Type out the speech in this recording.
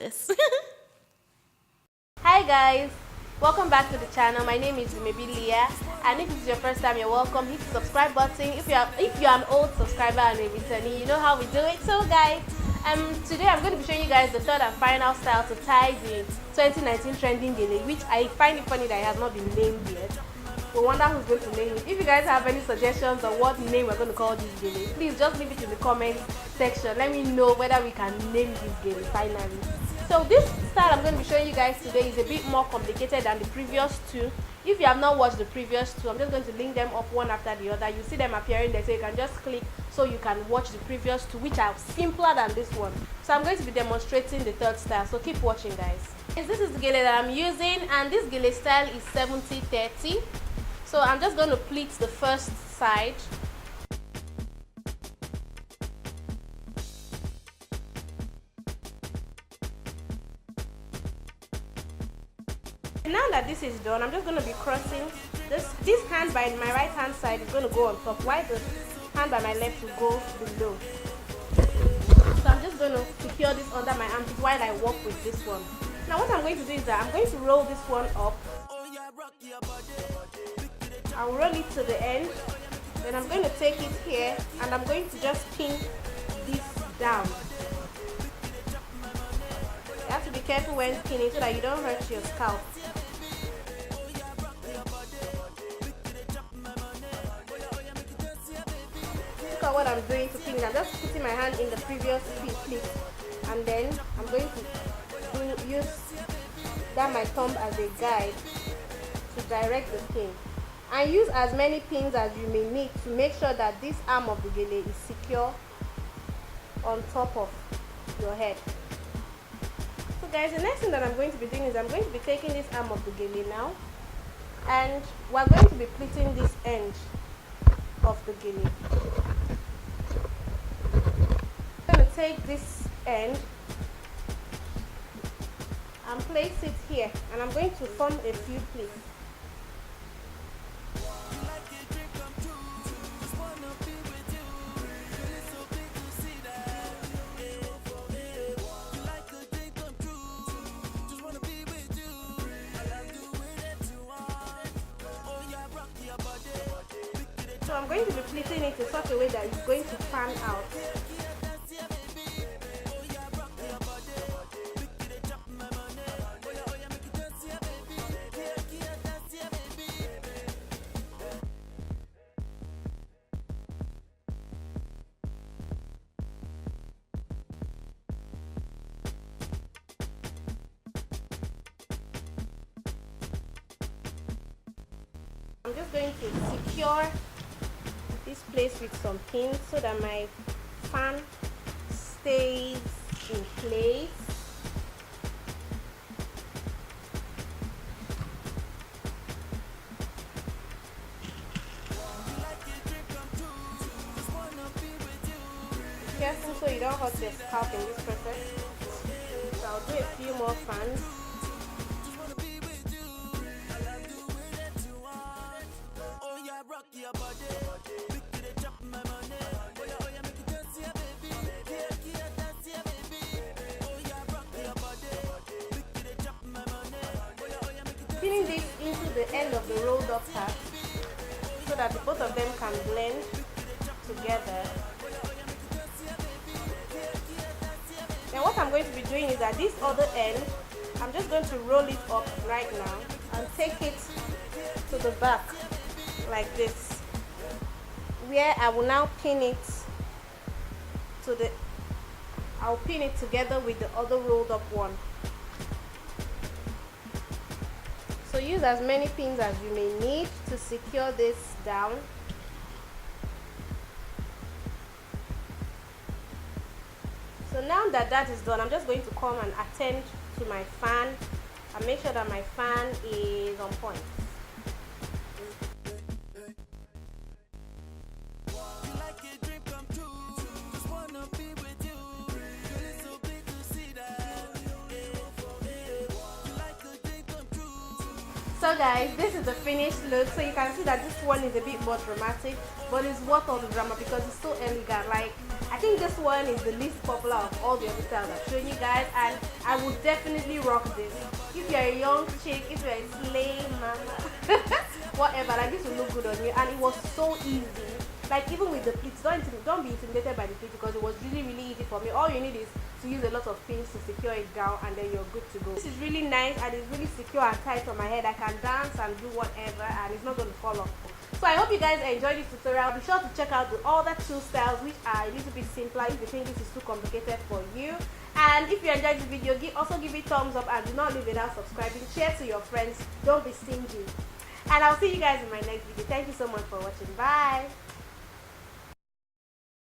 this. Hi guys, welcome back to the channel. My name is Dumebi Lea, and if this is your first time, you're welcome. Hit the subscribe button. If you're an old subscriber and a returnee, you know how we do it. So guys, today I'm going to be showing you guys the third and final style to tie the 2019 trending gele, which I find it funny that it has not been named yet. We wonder who's going to name it. If you guys have any suggestions on what name we're going to call this gele, please just leave it in the comment section. Let me know whether we can name this gele finally. So this style I'm going to be showing you guys today is a bit more complicated than the previous two. If you have not watched the previous two, I'm just going to link them up one after the other. You see them appearing there, so you can just click so you can watch the previous two, which are simpler than this one. So I'm going to be demonstrating the third style, so keep watching guys. This is the gele that I'm using, and this gele style is 70-30. So I'm just going to pleat the first side. Now that this is done, I'm just going to be crossing this hand by my right hand side is going to go on top, while the hand by my left will go below. So I'm just going to secure this under my armpit while I walk with this one. Now what I'm going to do is that I'm going to roll this one up. I'll roll it to the end, then I'm going to take it here and I'm going to just pin this down. You have to be careful when pinning so that you don't hurt your scalp. Look at what I'm doing to pin. I'm just putting my hand in the previous pleat, and then I'm going to use my thumb as a guide to direct the pin. And use as many pins as you may need to make sure that this arm of the gele is secure on top of your head. So guys, the next thing that I'm going to be doing is I'm going to be taking this arm of the gele now, and we're going to be pleating this end of the gele. I'm going to take this end and place it here, and I'm going to form a few pleats. So I'm going to be pleating it in such a way that it's going to fan out. I'm just going to secure this place with some pins so that my fan stays in place. Be careful so you don't hurt your scalp in this process. So I'll do a few more fans. Pinning this into the end of the rolled up part so that both of them can blend together. Then what I'm going to be doing is at this other end, I'm just going to roll it up right now and take it to the back like this, where I will now pin it to I'll pin it together with the other rolled up one. So use as many pins as you may need to secure this down. So now that that is done, I'm just going to come and attend to my fan and make sure that my fan is on point. So guys, this is the finished look. So you can see that this one is a bit more dramatic, but it's worth all the drama because it's so elegant. Like, I think this one is the least popular of all the other styles I've shown you guys, and I would definitely rock this. If you're a young chick, if you're a slave mama, whatever, like this will look good on you. And it was so easy. Like, even with the pleats, don't be intimidated by the pleats because it was really easy for me. All you need is to use a lot of pins to secure it down, and then you're good to go. This is really nice and it's really secure and tight on my head. I can dance and do whatever, and it's not going to fall off. So I hope you guys enjoyed this tutorial. Be sure to check out the other two styles which are a little bit simpler if you think this is too complicated for you. And if you enjoyed the video, also give it thumbs up, and do not leave without subscribing. Share to your friends. Don't be stingy. And I'll see you guys in my next video. Thank you so much for watching. Bye.